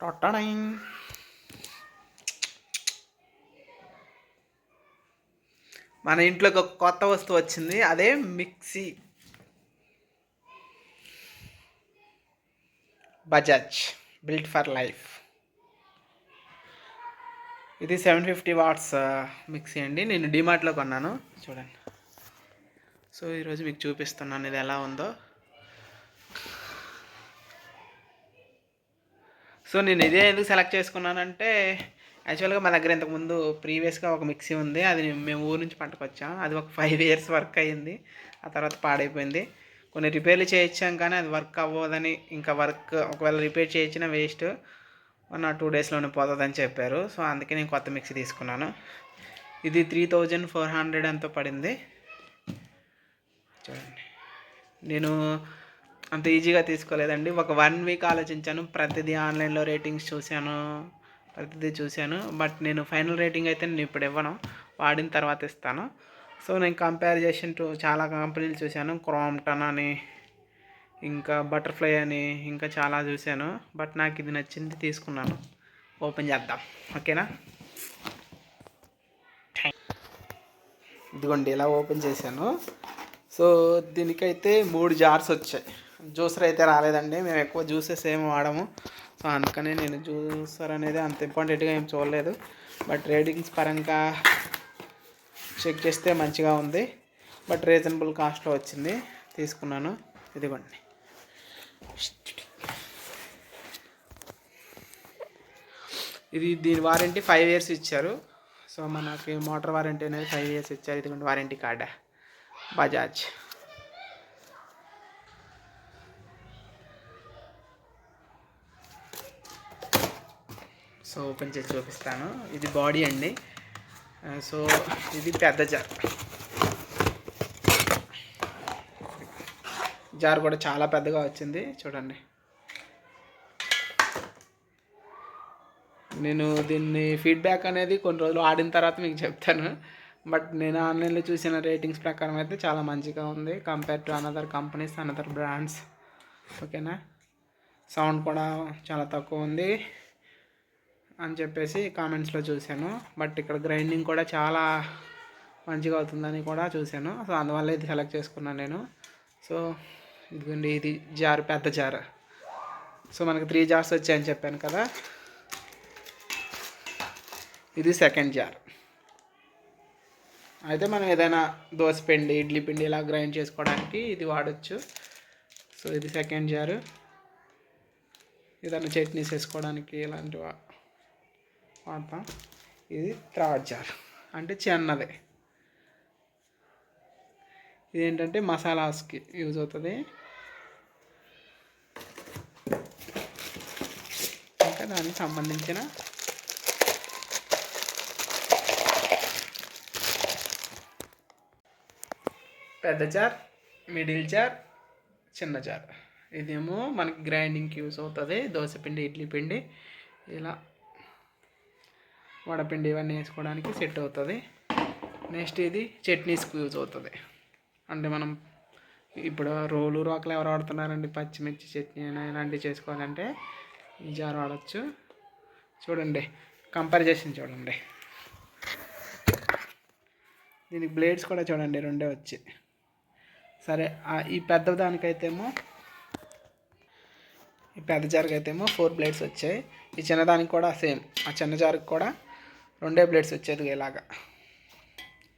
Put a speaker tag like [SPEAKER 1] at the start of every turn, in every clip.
[SPEAKER 1] టొట్టడై. మన ఇంట్లోకి ఒక కొత్త వస్తువు వచ్చింది, అదే mixie. Bajaj built for life. ఇది 750 వాట్స్ మిక్సీ అండి. నేను డిమార్ట్లో కొన్నాను, చూడండి. సో ఈరోజు మీకు చూపిస్తున్నాను ఇది ఎలా ఉందో. సో నేను ఇదే ఎందుకు సెలెక్ట్ చేసుకున్నానంటే, యాక్చువల్గా మా దగ్గర ఇంతకుముందు ప్రీవియస్గా ఒక మిక్సీ ఉంది. అది మేము ఊరు నుంచి పట్టుకొచ్చాం. అది ఒక 5 years వర్క్ అయ్యింది, ఆ తర్వాత పాడైపోయింది. కొన్ని రిపేర్లు చేయించాం కానీ అది వర్క్ అవ్వదని, ఇంకా వర్క్ ఒకవేళ రిపేర్ చేయించినా వేస్ట్, 1 or 2 daysలోనే పోతుందని చెప్పారు. సో అందుకే నేను కొత్త మిక్సీ తీసుకున్నాను. ఇది 3400 ఎంతో పడింది, చూడండి. నేను అంత ఈజీగా తీసుకోలేదండి. ఒక 1 week ఆలోచించాను, ప్రతిదీ ఆన్లైన్లో రేటింగ్స్ చూశాను, ప్రతిదీ చూశాను. బట్ నేను ఫైనల్ రేటింగ్ అయితే నేను ఇప్పుడు ఇవ్వను, వాడిన తర్వాత ఇస్తాను. సో నేను కంపారిజేషన్ టు చాలా కంపెనీలు చూశాను, క్రాంప్టన్ అని, ఇంకా బటర్ఫ్లై అని, ఇంకా చాలా చూశాను. బట్ నాకు ఇది నచ్చింది, తీసుకున్నాను. ఓపెన్ చేద్దాం, ఓకేనా? ఇదిగోండి ఇలా ఓపెన్ చేశాను. సో దీనికైతే 3 jars వచ్చాయి. జ్యూసర్ అయితే రాలేదండి, మేము ఎక్కువ జ్యూసెస్ ఏమి వాడము. సో అందుకనే నేను జ్యూసర్ అనేది అంత ఇంపార్టెంట్గా ఏం చూడలేదు. బట్ రేటింగ్స్ పరంగా చెక్ చేస్తే మంచిగా ఉంది. బట్ రీజనబుల్ కాస్ట్లో వచ్చింది, తీసుకున్నాను. ఇదిగోండి. దీని వారంటీ 5 years ఇచ్చారు. సో మనకి మోటార్ వారంటీ అనేది 5 years ఇచ్చారు. ఇదిగోండి వారంటీ కార్డా, బజాజ్. సో ఓపెన్ చేసి చూపిస్తాను. ఇది బాడీ అండి. సో ఇది పెద్ద జార్ కూడా చాలా పెద్దగా వచ్చింది, చూడండి. నేను దీన్ని ఫీడ్బ్యాక్ అనేది కొన్ని రోజులు ఆడిన తర్వాత మీకు చెప్తాను. బట్ నేను ఆన్లైన్లో చూసిన రేటింగ్స్ ప్రకారం అయితే చాలా మంచిగా ఉంది, compare to another companies, another brands, ఓకేనా? సౌండ్ కూడా చాలా తక్కువ ఉంది అని చెప్పేసి కామెంట్స్లో చూశాను. బట్ ఇక్కడ గ్రైండింగ్ కూడా చాలా మంచిగా అవుతుందని కూడా చూశాను. సో అందువల్ల ఇది సెలెక్ట్ చేసుకున్నాను నేను. సో ఇదిగోండి, ఇది జార్, పెద్ద జార్. సో మనకు 3 jars వచ్చాయని చెప్పాను కదా, ఇది సెకండ్ జార్. అయితే మనం ఏదైనా దోశ పిండి, ఇడ్లీ పిండి ఇలా గ్రైండ్ చేసుకోవడానికి ఇది వాడచ్చు. సో ఇది సెకండ్ జారు. ఏదైనా చట్నీస్ వేసుకోవడానికి ఇలాంటివి వాడతాం. ఇది థర్డ్ జార్, అంటే చిన్నది. ఇదేంటంటే మసాలాస్కి యూజ్ అవుతుంది. ఇంకా దానికి సంబంధించిన పెద్ద జార్, మిడిల్ జార్, చిన్న జార్. ఇదేమో మనకి గ్రైండింగ్కి యూజ్ అవుతుంది, దోశపిండి, ఇడ్లీ పిండి, ఇలా వడపిండి ఇవన్నీ వేసుకోవడానికి సెట్ అవుతుంది. నెక్స్ట్ ఇది చట్నీస్కి యూజ్ అవుతుంది. అంటే మనం ఇప్పుడు రోలు రోకలు ఎవరు వాడుతున్నారండి, పచ్చిమిర్చి చట్నీ అయినా ఇలాంటివి చేసుకోవాలంటే ఈ జార్ వాడచ్చు. చూడండి, కంపారిజేషన్ చూడండి. దీనికి బ్లేడ్స్ కూడా చూడండి, 2 వచ్చి. సరే, ఈ పెద్ద దానికైతేమో, ఈ పెద్ద జార్కి అయితేమో 4 blades వచ్చాయి. ఈ చిన్నదానికి కూడా సేమ్, ఆ చిన్న జార్కి కూడా 2 blades వచ్చేది ఇలాగా.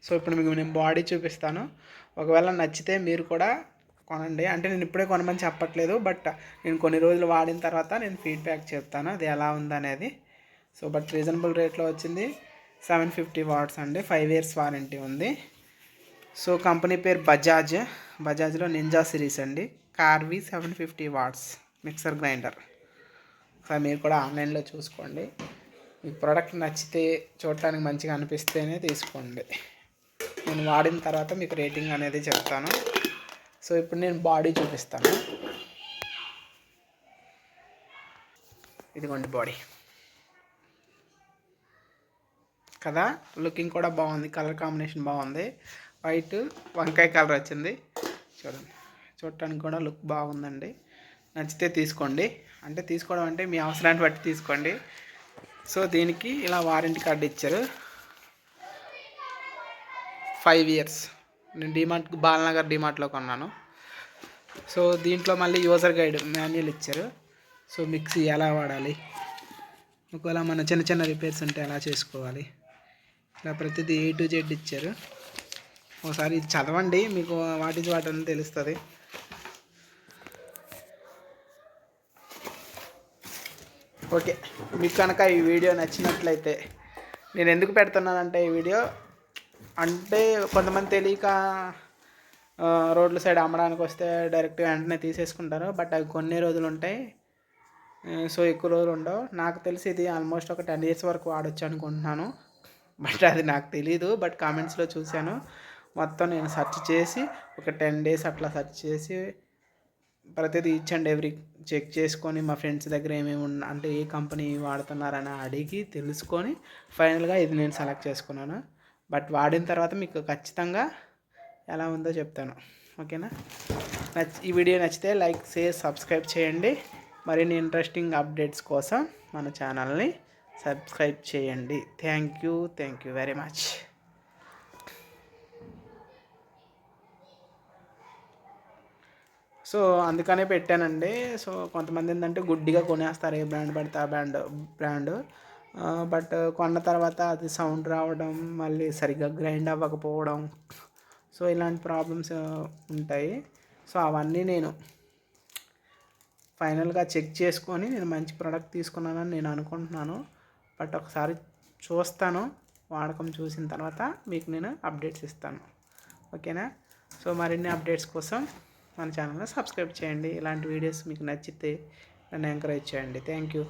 [SPEAKER 1] సో ఇప్పుడు మీకు నేను బాడీ చూపిస్తాను. ఒకవేళ నచ్చితే మీరు కూడా కొనండి. అంటే నేను ఇప్పుడే కొనమని చెప్పట్లేదు, బట్ నేను కొన్ని రోజులు వాడిన తర్వాత నేను ఫీడ్బ్యాక్ చెప్తాను అది ఎలా ఉందనేది. సో బట్ రీజనబుల్ రేట్లో వచ్చింది. 750 watts అండి, 5 years వారంటీ ఉంది. సో కంపెనీ పేరు బజాజ్. బజాజ్లో నింజా సిరీస్ అండి. Karvy 750 watts mixer grinder. ఒకసారి మీరు కూడా ఆన్లైన్లో చూసుకోండి. మీకు ప్రోడక్ట్ నచ్చితే, చూడటానికి మంచిగా అనిపిస్తేనే తీసుకోండి. నేను వాడిన తర్వాత మీకు రేటింగ్ అనేది చెప్తాను. సో ఇప్పుడు నేను బాడీ చూపిస్తాను. ఇదిగోండి బాడీ కదా, లుకింగ్ కూడా బాగుంది, కలర్ కాంబినేషన్ బాగుంది. వైట్ వంకాయ కలర్ వచ్చింది, చూడండి. చూడటానికి కూడా లుక్ బాగుందండి. నచ్చితే తీసుకోండి. అంటే తీసుకోవడం అంటే మీ అవసరాన్ని బట్టి తీసుకోండి. సో దీనికి ఇలా వారంటీ కార్డు ఇచ్చారు, 5 ఇయర్స్. నేను డిమార్ట్, బాలనగర్ డిమార్ట్లో కొన్నాను. సో దీంట్లో మళ్ళీ యూజర్ గైడ్ మాన్యువల్ ఇచ్చారు. సో మిక్సీ ఎలా వాడాలి, ఒకవేళ మన చిన్న చిన్న రిపేర్స్ ఉంటే ఎలా చేసుకోవాలి, ఇలా ప్రతిదీ A to Z ఇచ్చారు. ఒకసారి ఇది చదవండి, మీకు వాట్ ఈజ్ వాట్ అని తెలుస్తుంది. ఓకే, మీకు కనుక ఈ వీడియో నచ్చినట్లయితే, నేను ఎందుకు పెడుతున్నానంటే ఈ వీడియో అంటే కొంతమంది తెలియక రోడ్ల సైడ్ అమ్మడానికి వస్తే డైరెక్ట్గా వెంటనే తీసేసుకుంటారు. బట్ అవి కొన్ని రోజులు ఉంటాయి, సో ఎక్కువ రోజులు ఉండవు. నాకు తెలిసి ఇది ఆల్మోస్ట్ ఒక 10 years వరకు వాడచ్చు అనుకుంటున్నాను. బట్ అది నాకు తెలీదు, బట్ కామెంట్స్లో చూశాను. మొత్తం నేను సెర్చ్ చేసి ఒక 10 days అట్లా సెర్చ్ చేసి ప్రతిదీ ఈచ్ అండ్ ఎవ్రీ చెక్ చేసుకొని, మా ఫ్రెండ్స్ దగ్గర ఏమేమి అంటే ఏ కంపెనీ వాడుతున్నారని అడిగి తెలుసుకొని ఫైనల్గా ఇది నేను సెలెక్ట్ చేసుకున్నాను. బట్ వాడిన తర్వాత మీకు ఖచ్చితంగా ఎలా ఉందో చెప్తాను. ఓకేనా? ఈ వీడియో నచ్చితే లైక్, షేర్, సబ్స్క్రైబ్ చేయండి. మరిన్ని ఇంట్రెస్టింగ్ అప్డేట్స్ కోసం మన ఛానల్ని సబ్స్క్రైబ్ చేయండి. Thank you very much. So అందుకనే పెట్టానండి. సో కొంతమంది ఏంటంటే గుడ్డిగా కొనేస్తారు, ఏ బ్రాండ్ పడితే ఆ బ్రాండ్. బట్ కొన్న తర్వాత అది సౌండ్ రావడం, మళ్ళీ సరిగ్గా గ్రైండ్ అవ్వకపోవడం, సో ఇలాంటి ప్రాబ్లమ్స్ ఉంటాయి. సో అవన్నీ నేను ఫైనల్గా చెక్ చేసుకొని నేను మంచి ప్రోడక్ట్ తీసుకున్నానని నేను అనుకుంటున్నాను. బట్ ఒకసారి చూస్తాను, వాడకం చూసిన తర్వాత మీకు నేను అప్డేట్స్ ఇస్తాను. ఓకేనా? సో మరిన్ని అప్డేట్స్ కోసం మన ఛానల్ని సబ్స్క్రైబ్ చేయండి. ఇలాంటి వీడియోస్ మీకు నచ్చితే నన్ను ఎంకరేజ్ చేయండి. Thank you.